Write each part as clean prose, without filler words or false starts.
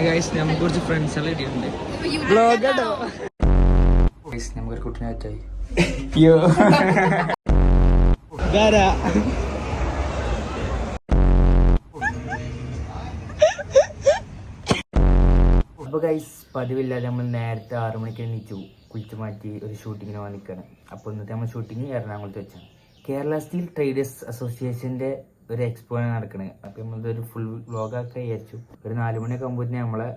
നമുക്ക് കുറച്ച് ഫ്രണ്ട്സ് എല്ലാം ഇട്ടിട്ടുണ്ട്. നമുക്കൊരു കുട്ടിനെ വെച്ചായി അപ്പോൾ ഗൈസ് പതിവില്ലാതെ നമ്മൾ നേരത്തെ 6 മണിക്ക് എണീച്ചു കുളിച്ചു മാറ്റി ഒരു ഷൂട്ടിങ്ങിന് വന്നിക്കാണ്. അപ്പോൾ ഇന്നത്തെ നമ്മൾ ഷൂട്ടിങ് എറണാകുളത്ത് വെച്ചാണ്. കേരള സ്റ്റീൽ ട്രേഡേഴ്സ് അസോസിയേഷൻ്റെ ഒരു എക്സ്പോ നടക്കുന്നത്. അപ്പോൾ നമ്മളിതൊരു ഫുൾ വ്ളോഗൊക്കെ വിചാരിച്ചു. ഒരു 4 മണിയൊക്കെ ആകുമ്പോഴത്തേന് നമ്മളെ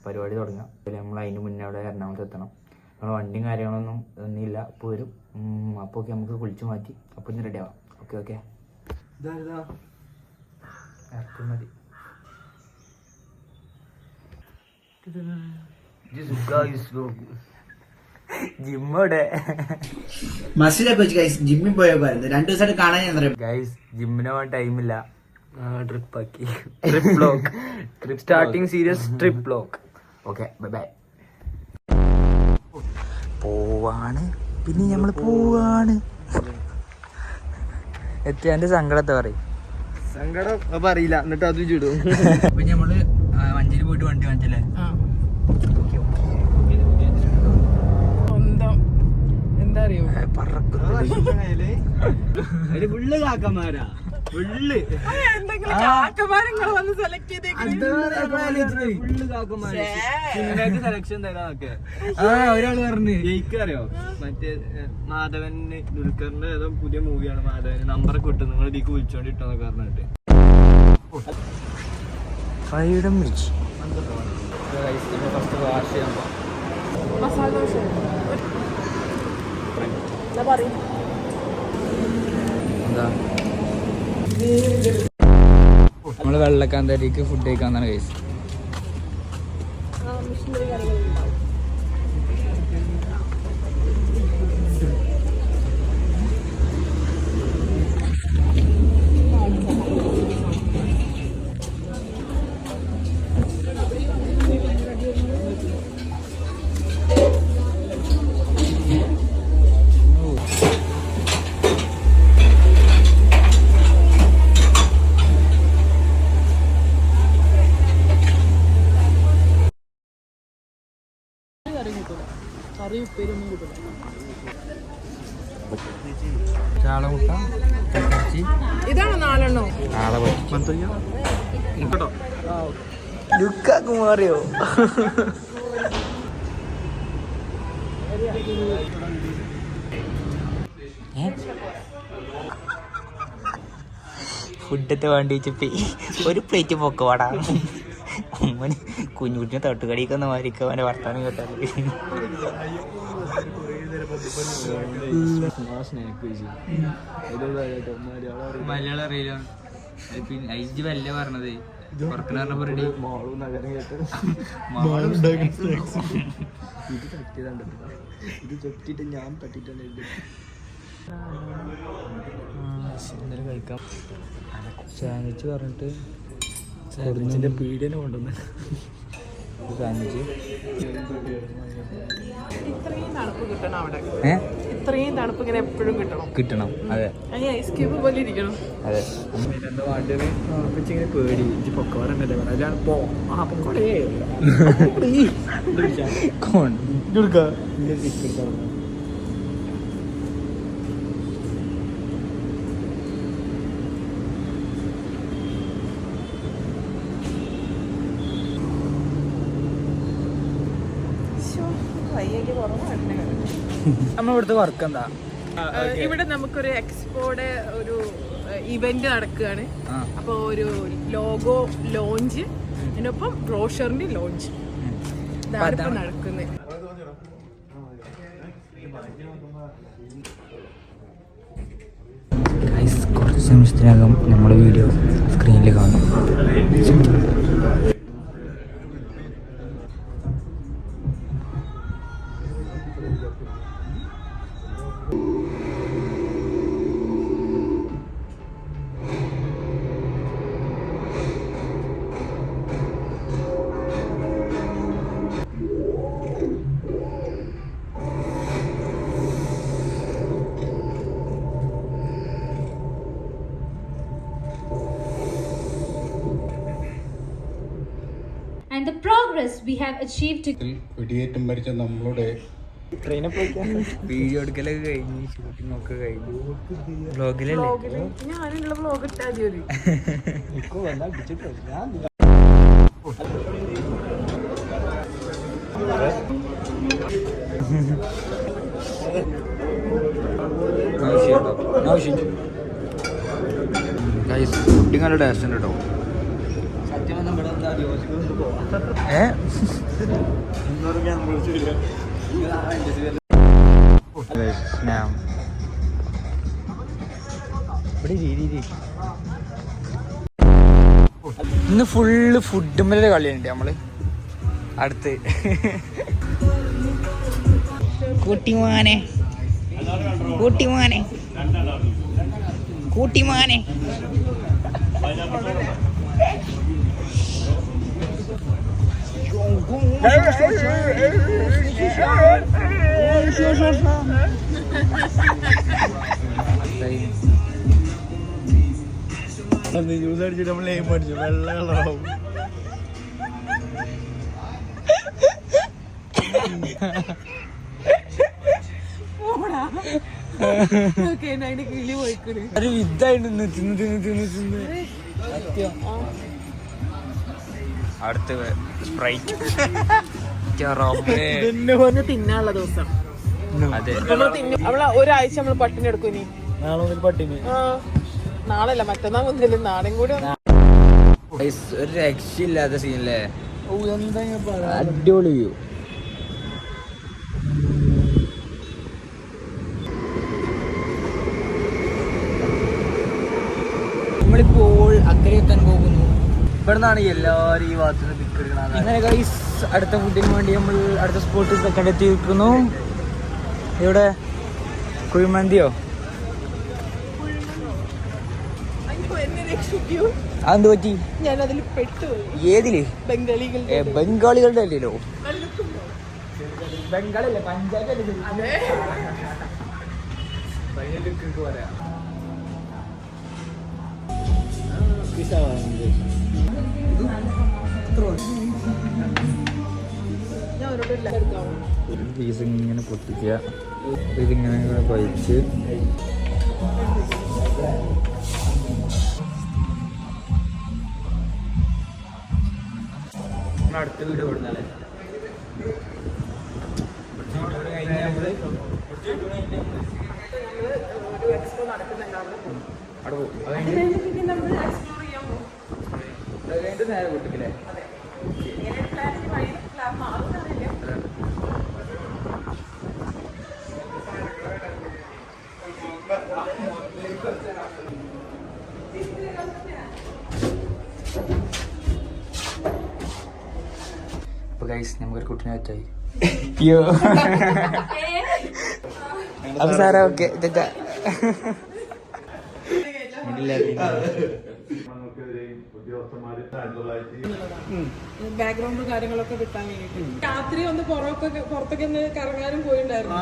പരിപാടി തുടങ്ങാം. നമ്മൾ അതിന് മുന്നേ അവിടെ എറണാകുളത്ത് എത്തണം. നമ്മൾ വണ്ടിയും കാര്യങ്ങളൊന്നും ഒന്നുമില്ല. അപ്പോൾ വരും. അപ്പോൾ ഓക്കെ നമുക്ക് കുളിച്ചു മാറ്റി അപ്പോൾ ഇന്ന് റെഡി ആവാം. ഓക്കെ ഓക്കെ മതി. ജിമ്മോടെ ജിമ്മിൽ പോയായിരുന്നു 2 ദിവസമായിട്ട് കാണാൻ. ഗൈസ് ജിമ്മിന് പോകാൻ ടൈമില്ല. ട്രിപ്പ് ആക്കി. Trip block starting serious trip block. Okay bye bye. പോവാണ് പിന്നെ നമ്മൾ പോവാണ്. എത്തിയാൻ്റെ സങ്കടത്തെ പറയും. സങ്കടം അറിയില്ല എന്നിട്ട് അത് ചൂടും. അപ്പൊ നമ്മള് മഞ്ചേരി പോയിട്ട് വണ്ടി വാങ്ങിച്ചല്ലേ. എന്താ അറിയോ ഫുള്ള് കാക്കന്മാരാ. ഫുള്ള് സെലക്ഷൻ തരാന്നൊക്കെ ഒരാള് പറഞ്ഞു. ജയിക്കറിയോ മറ്റേ മാധവന് ദുൽഖറിന്റെ ഏതോ പുതിയ മൂവിയാണ് മാധവന്. നമ്പറൊക്കെ കിട്ടും നിങ്ങൾ ഇതിക്ക് വിളിച്ചോണ്ടിട്ടോന്നൊക്കെ പറഞ്ഞിട്ട്. ഫസ്റ്റ് വാഷ് ചെയ്യാൻ എന്താ നമ്മള് വെള്ളക്കാന്തരിക്ക് ഫുഡ് കഴിക്കാന്നാണ് കഴിച്ചത്. ഇതാണ് 4 മാറിയോ? ഫുഡത്തെ വേണ്ടി വെച്ചിട്ട് ഒരു പ്ലേറ്റ് പൊക്കവാടാ. ഉമ്മന് കുഞ്ഞുകുട്ടിനെ തൊട്ടുകടിക്കുന്ന മാതിരിക്ക് അവൻ്റെ വർത്താനം കേട്ടാല്. മലയാളം അറിയില്ല. പിന്നെ ഐജ് വല്ല പറഞ്ഞത് പുറത്തുനിന്ന് പറഞ്ഞ ഇത് തൊട്ടിട്ട് ഞാൻ തട്ടിട്ടുണ്ട്. എന്തായാലും കഴിക്കാം. സാൻഡ്വിച്ച് പറഞ്ഞിട്ട് പീഡിയനെ കൊണ്ടുവന്ന് സാൻഡ്വിച്ച്. ഇത്രയും തണുപ്പ് കിട്ടണം അവിടെ. ഇത്രയും തണുപ്പ് ഇങ്ങനെ എപ്പോഴും കിട്ടണം. അതെ ഐസ് ക്യൂബ് പോലെ ഇരിക്കണം. അതെ എന്താ വേണ്ടത് ഇങ്ങനെ പേടി പൊക്കവാറല്ലേ പറയാൻ പൊക്കോടേ നമ്മളിവിടുത്തെ വർക്ക് എന്താ? ഇവിടെ നമുക്കൊരു എക്സ്പോയുടെ ഒരു ഇവന്റ് നടക്കുകയാണ്. അപ്പോൾ ഒരു ലോഗോ ലോഞ്ച്, അതിനൊപ്പം ബ്രോഷറിന്റെ ലോഞ്ച് ഇതാണ് നടക്കുന്നത്. കുറച്ച് നിമിഷത്തിനകം നമ്മുടെ വീഡിയോ സ്ക്രീനിൽ കാണും. progress we have achieved to വെടിയേറ്റും മരിച്ച നമ്മളുടെ വീഡിയോ എടുക്കലൊക്കെ കഴിഞ്ഞ് ഷൂട്ടിംഗ് ഒക്കെ കഴിഞ്ഞു. വ്ലോഗിലല്ലേ ഞാനുള്ള വ്ലോഗ് ഇട്ടാൽ മതി. ഷൂട്ടിംഗ് നല്ല ടേസ്റ്റ് ഉണ്ട് കേട്ടോ. ഇന്ന് ഫുള്ള് ഫുഡുമ്മലെ കളിയുണ്ട് നമ്മള്. അടുത്ത് കൂട്ടിമാനെ കൂട്ടിമാനെ കൂട്ടിമാനെ ജ്യൂസ് അടിച്ചിട്ട് നമ്മൾ എയിം അടിച്ചു വെള്ള കളറാവും. ഒരു വിദ്യായിട്ട് തിന്ന് തിന്ന് തിന്ന് തിന്ന് അടുത്ത് സ്പ്രൈറ്റ് തിന്നാനുള്ള ദിവസം. അതെ അവളെ ഒരാഴ്ച നമ്മള് പട്ടിണി എടുക്കും. ഇനി നാളെ മുതൽ പട്ടിണി. നാളല്ല മറ്റന്നാ മുതൽ നാളെയും കൂടി ഒരു രക്ഷയില്ലാത്ത സീനല്ലേ. അടിപൊളി വ്യൂ. നമ്മളിപ്പോൾ അക്കരെ എത്താൻ പോകുന്നു. ഇവിടെ നിന്നാണ് എല്ലാവരും ഈ ഭാഗത്തുനിന്ന് പിക്ക് എടുക്കണം. അങ്ങനെ ഗൈസ് അടുത്ത ഫുഡിന് വേണ്ടി നമ്മൾ അടുത്ത സ്പോട്ടിൽ കണ്ടെത്തി നിൽക്കുന്നു. ഇവിടെ കുഴിമന്തിയോ അതെന്ത് പറ്റി? ഞാനതിൽ പെട്ടുപോയി. ഏതില്? ബംഗാളികളുടെ അല്ലല്ലോ. ബംഗാളല്ലേ പഞ്ചായത്ത്. ഒരു പീസ് ഇങ്ങനെ പൊട്ടിക്കുക, ഇതിങ്ങനെ കഴിച്ച് അടുത്ത വീഡിയോ കൊടുത്താലേ നേരെ വീട്ടിലെ നമുക്കൊരു കുട്ടിനെ വെച്ചായി. അപ്പൊ സാറേ ഓക്കെ ബാക്ക്ഗ്രൗണ്ട് കാര്യങ്ങളൊക്കെ കിട്ടാൻ വേണ്ടിട്ട് രാത്രി ഒന്ന് പുറത്തൊക്കെ ഒന്ന് കറങ്ങാനും പോയിണ്ടായിരുന്നു.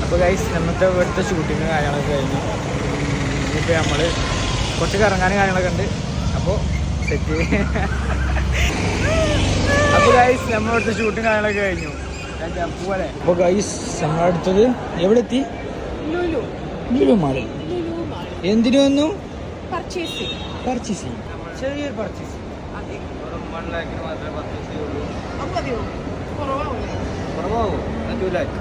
അപ്പൊ ഗൈസ് നമ്മത്തെ ഇവിടുത്തെ ഷൂട്ടിങ് കാര്യങ്ങളൊക്കെ കഴിഞ്ഞു. ഇപ്പൊ നമ്മള് കുറച്ച് കറങ്ങാനും കാര്യങ്ങളൊക്കെ ഉണ്ട്. അപ്പൊ സെറ്റ്. അപ്പൊ ഗൈസ് നമ്മളിവിടുത്തെ ഷൂട്ടിങ് കാര്യങ്ങളൊക്കെ കഴിഞ്ഞു. അപ്പൊ ഗൈസ് നമ്മളടുത്തത് എവിടെ എത്തി? ലുലു മാളിൽ. എന്തിനു വന്നു? പർച്ചേസിങ്. ചെറിയൊരു പർച്ചേസ്. 1 ലാഖിന് മാത്രമേ പർച്ചേസ് ചെയ്യുള്ളൂ. കുറവാകും. 2 ലാഖ്.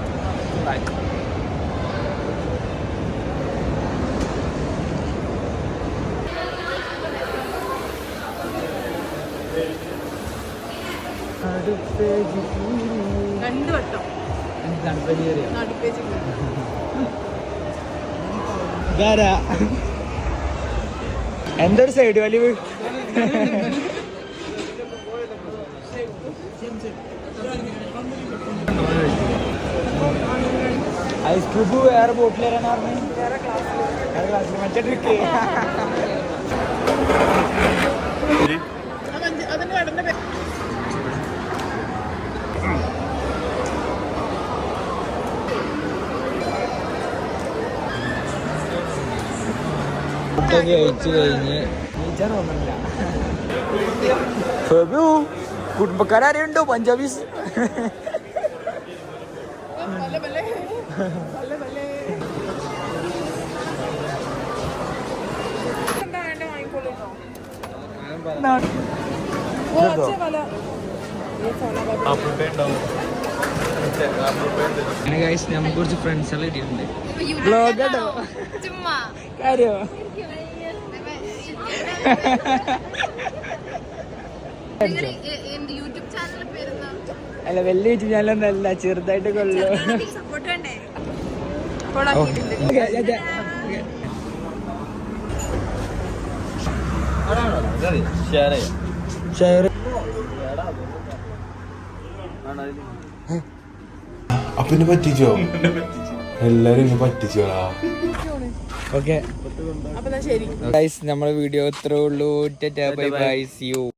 എന്തൊരു സൈഡ് വലിവ്. ഐസ് ക്യൂബ് വേറെ ബോട്ടിൽ വരാനാ പറഞ്ഞു. വേറെ ക്ലാസ്സിൽ മറ്റേ ട്രിക്ക്. കഴിച്ചു കഴിഞ്ഞ് ഫെബു കുടുംബക്കാരുണ്ടോ പഞ്ചാബീസ്? നമുക്ക് കുറച്ച് ഫ്രണ്ട്സ് എല്ലാം ഇട്ടിട്ടുണ്ട്. കാര്യോ അല്ല വലിയ യൂട്യൂബ് ചാനലൊന്നും അല്ല, ചെറുതായിട്ട് കൊള്ളു. അപ്പൊ ഇന്നെ പറ്റിച്ചോ? എല്ലാരും ഇന്നെ പറ്റിച്ചോളാ. ഓക്കെ അപ്പൊ ശരി, നമ്മളെ വീഡിയോ ഇത്രേ ഉള്ളൂ. Bye bye, see U.